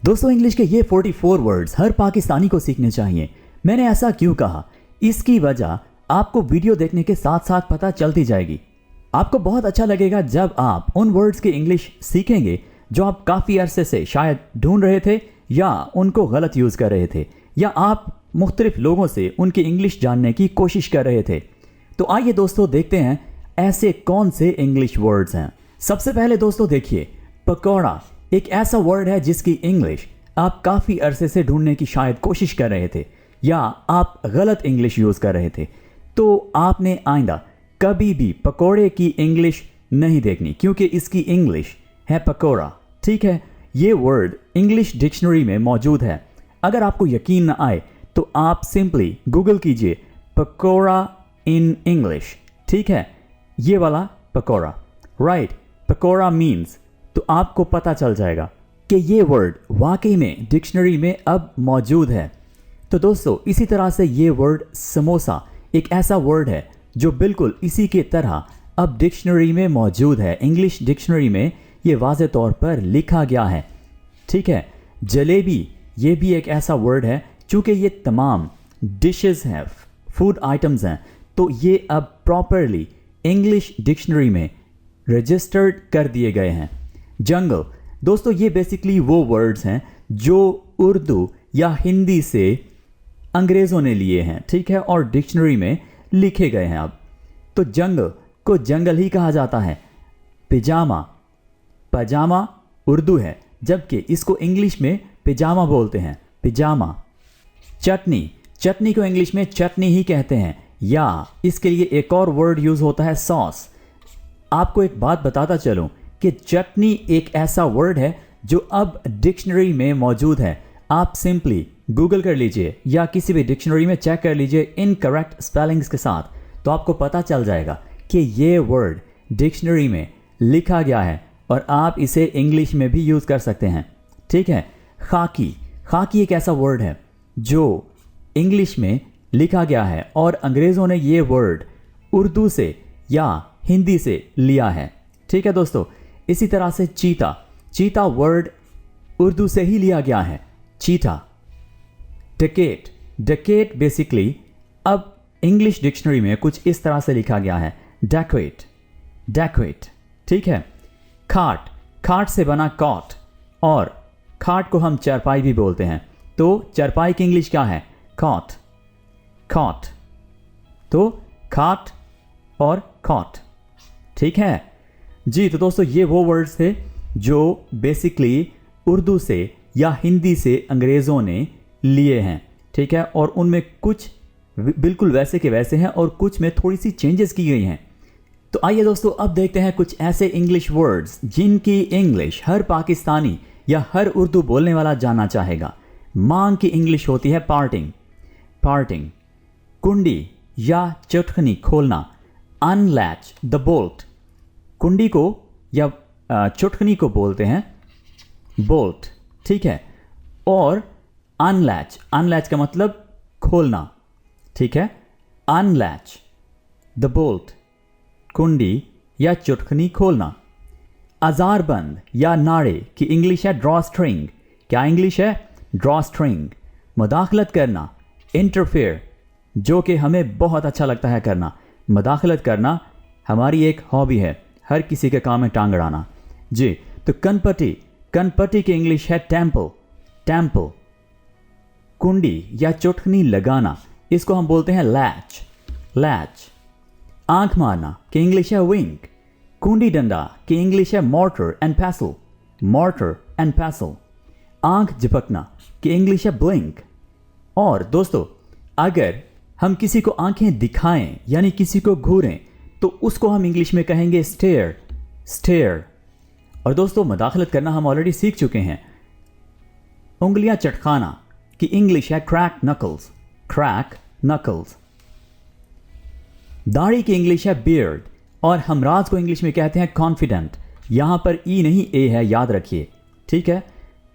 दोस्तों इंग्लिश के ये 44 वर्ड्स हर पाकिस्तानी को सीखने चाहिए। मैंने ऐसा क्यों कहा, इसकी वजह आपको वीडियो देखने के साथ साथ पता चलती जाएगी। आपको बहुत अच्छा लगेगा जब आप उन वर्ड्स की इंग्लिश सीखेंगे जो आप काफ़ी अरसे से शायद ढूंढ रहे थे या उनको गलत यूज़ कर रहे थे, या आप मुख्तलिफ लोगों से उनकी इंग्लिश जानने की कोशिश कर रहे थे। तो आइए दोस्तों देखते हैं ऐसे कौन से इंग्लिश वर्ड्स हैं। सबसे पहले दोस्तों देखिए, पकौड़ा एक ऐसा वर्ड है जिसकी इंग्लिश आप काफ़ी अरसे से ढूंढने की शायद कोशिश कर रहे थे या आप गलत इंग्लिश यूज़ कर रहे थे। तो आपने आइंदा कभी भी पकौड़े की इंग्लिश नहीं देखनी, क्योंकि इसकी इंग्लिश है पकौड़ा। ठीक है, ये वर्ड इंग्लिश डिक्शनरी में मौजूद है। अगर आपको यकीन न आए तो आप सिंपली गूगल कीजिए पकौड़ा इन इंग्लिश। ठीक है, ये वाला पकौड़ा, राइट, पकौड़ा मीन्स, तो आपको पता चल जाएगा कि ये वर्ड वाकई में डिक्शनरी में अब मौजूद है। तो दोस्तों इसी तरह से ये वर्ड समोसा एक ऐसा वर्ड है जो बिल्कुल इसी के तरह अब डिक्शनरी में मौजूद है। इंग्लिश डिक्शनरी में ये वाज़े तौर पर लिखा गया है। ठीक है, जलेबी ये भी एक ऐसा वर्ड है, चूँकि ये तमाम डिशेस हैं, फूड आइटम्स हैं, तो ये अब प्रॉपरली इंग्लिश डिक्शनरी में रजिस्टर्ड कर दिए गए हैं। जंगल दोस्तों ये बेसिकली वो वर्ड्स हैं जो उर्दू या हिंदी से अंग्रेज़ों ने लिए हैं, ठीक है, और डिक्शनरी में लिखे गए हैं अब। तो जंगल को जंगल ही कहा जाता है। पिजामा, पजामा उर्दू है, जबकि इसको इंग्लिश में पिजामा बोलते हैं, पिजामा। चटनी, चटनी को इंग्लिश में चटनी ही कहते हैं, या इसके लिए एक और वर्ड यूज़ होता है सॉस। आपको एक बात बताता चलूं कि चटनी एक ऐसा वर्ड है जो अब डिक्शनरी में मौजूद है। आप सिंपली गूगल कर लीजिए या किसी भी डिक्शनरी में चेक कर लीजिए इनकरेक्ट स्पेलिंग्स के साथ, तो आपको पता चल जाएगा कि ये वर्ड डिक्शनरी में लिखा गया है और आप इसे इंग्लिश में भी यूज़ कर सकते हैं। ठीक है, खाकी, खाकी एक ऐसा वर्ड है जो इंग्लिश में लिखा गया है और अंग्रेज़ों ने ये वर्ड उर्दू से या हिंदी से लिया है। ठीक है दोस्तों, इसी तरह से चीता, चीता वर्ड उर्दू से ही लिया गया है, चीता। डकेट, डकेट बेसिकली अब इंग्लिश डिक्शनरी में कुछ इस तरह से लिखा गया है, डैक्वेट, डैक्वेट। ठीक है, खाट, खाट से बना कॉट, और खाट को हम चारपाई भी बोलते हैं, तो चारपाई की इंग्लिश क्या है, कॉट, कॉट। तो खाट और कॉट। ठीक है जी। तो दोस्तों ये वो वर्ड्स थे जो बेसिकली उर्दू से या हिंदी से अंग्रेज़ों ने लिए हैं। ठीक है, और उनमें कुछ बिल्कुल वैसे के वैसे हैं और कुछ में थोड़ी सी चेंजेस की गई हैं। तो आइए दोस्तों अब देखते हैं कुछ ऐसे इंग्लिश वर्ड्स जिनकी इंग्लिश हर पाकिस्तानी या हर उर्दू बोलने वाला जानना चाहेगा। मांग की इंग्लिश होती है पार्टिंग, पार्टिंग। कुंडी या चटखनी खोलना, अनलैच द बोल्ट, कुंडी को या चुटकनी को बोलते हैं बोल्ट। ठीक है, और अनलैच, अनलैच का मतलब खोलना। ठीक है, अनलैच द बोल्ट, कुंडी या चुटकनी खोलना। अजारबंद या नाड़े की इंग्लिश है ड्रॉ स्ट्रिंग। क्या इंग्लिश है, ड्रॉ स्ट्रिंग। मुदाखलत करना, इंटरफेयर, जो कि हमें बहुत अच्छा लगता है करना। मुदाखलत करना हमारी एक हॉबी है, हर किसी के काम में टांग अड़ाना जी। तो कनपटी, कनपटी की इंग्लिश है टेम्पल, टेम्पल। कुंडी या चुटकनी लगाना, इसको हम बोलते हैं लैच, लैच। आंख मारना की इंग्लिश है विंक। कुंडी डंडा की इंग्लिश है मॉर्टर एंड पैसल, मॉर्टर एंड पैसल। आंख झपकना की इंग्लिश है ब्लिंक। और दोस्तों अगर हम किसी को आंखें दिखाएं यानी किसी को घूरें तो उसको हम इंग्लिश में कहेंगे स्टेयर, स्टेयर। और दोस्तों मुदाखलत करना हम ऑलरेडी सीख चुके हैं। उंगलियां चटकाना की इंग्लिश है क्रैक नकल्स, क्रैक नकल्स। दाढ़ी की इंग्लिश है बियर्ड, और हमराज को इंग्लिश में कहते हैं कॉन्फिडेंट। यहां पर ई नहीं ए है, याद रखिए। ठीक है,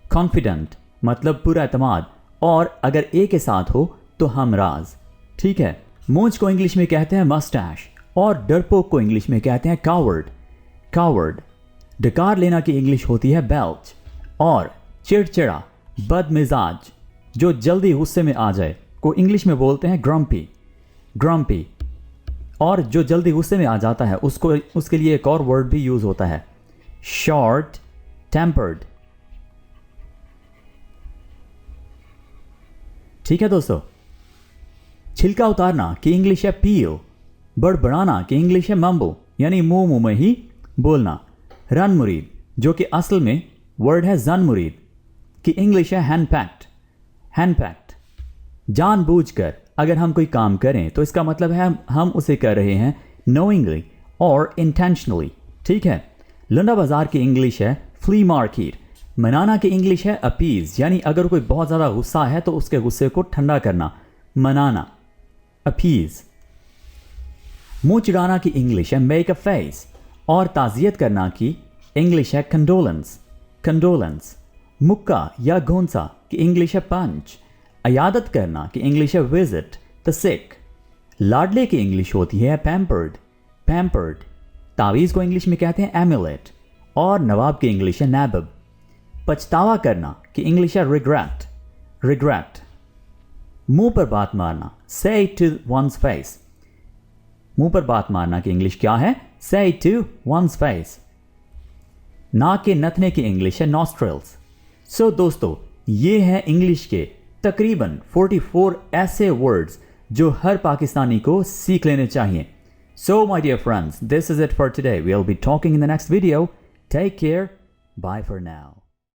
कॉन्फिडेंट मतलब पूरा एतमाद, और अगर ए के साथ हो तो हमराज। ठीक है, मूंछ को इंग्लिश में कहते हैं मस्टैश, और डरपोक को इंग्लिश में कहते हैं कावर्ड, कावर्ड। डकार लेना की इंग्लिश होती है बेल्च, और चिड़चिड़ा बदमिजाज, जो जल्दी गुस्से में आ जाए, को इंग्लिश में बोलते हैं ग्रम्पी, ग्रम्पी। और जो जल्दी गुस्से में आ जाता है उसको, उसके लिए एक और वर्ड भी यूज होता है, शॉर्ट टेम्पर्ड। ठीक है दोस्तों। छिलका उतारना की इंग्लिश है पील, बड़बड़ाना की इंग्लिश है मम्बल, यानी मुंह मुंह में ही बोलना। रन मुरीद, जो कि असल में वर्ड है जन मुरीद, की इंग्लिश है हैंड पैक्ट, हैंड पैक्ट। जानबूझकर अगर हम कोई काम करें तो इसका मतलब है हम उसे कर रहे हैं नोइंगली और इंटेंशनली। ठीक है। लंडा बाजार की इंग्लिश है फ्ली मार्केट। मनाना की इंग्लिश है अपीज, यानी अगर कोई बहुत ज़्यादा गुस्सा है तो उसके गुस्से को ठंडा करना, मनाना, अपीज। मुंह चिढ़ाना की इंग्लिश है मेक अ फेस, और ताज़ियत करना की इंग्लिश है कंडोलेंस, कंडोलेंस। मुक्का या घोंसा की इंग्लिश है पंच। अयादत करना की इंग्लिश है विजिट द सिक। लाडले की इंग्लिश होती है पैम्पर्ड, पैम्पर्ड। तावीज़ को इंग्लिश में कहते हैं एमुलेट, और नवाब की इंग्लिश है नैबब। पछतावा करना की इंग्लिश है रिग्रेट, रिग्रेट। मुंह पर बात मारना, से इट टू वंस फेस। मुंह पर बात मारना की इंग्लिश क्या है, से इट टू वंस फेस। नाक के नथने की इंग्लिश है नॉस्ट्रल्स। सो दोस्तों, ये है इंग्लिश के तकरीबन 44 ऐसे वर्ड्स जो हर पाकिस्तानी को सीख लेने चाहिए। So my dear friends, this is it for today. We'll be talking in the next video. Take care. Bye for now.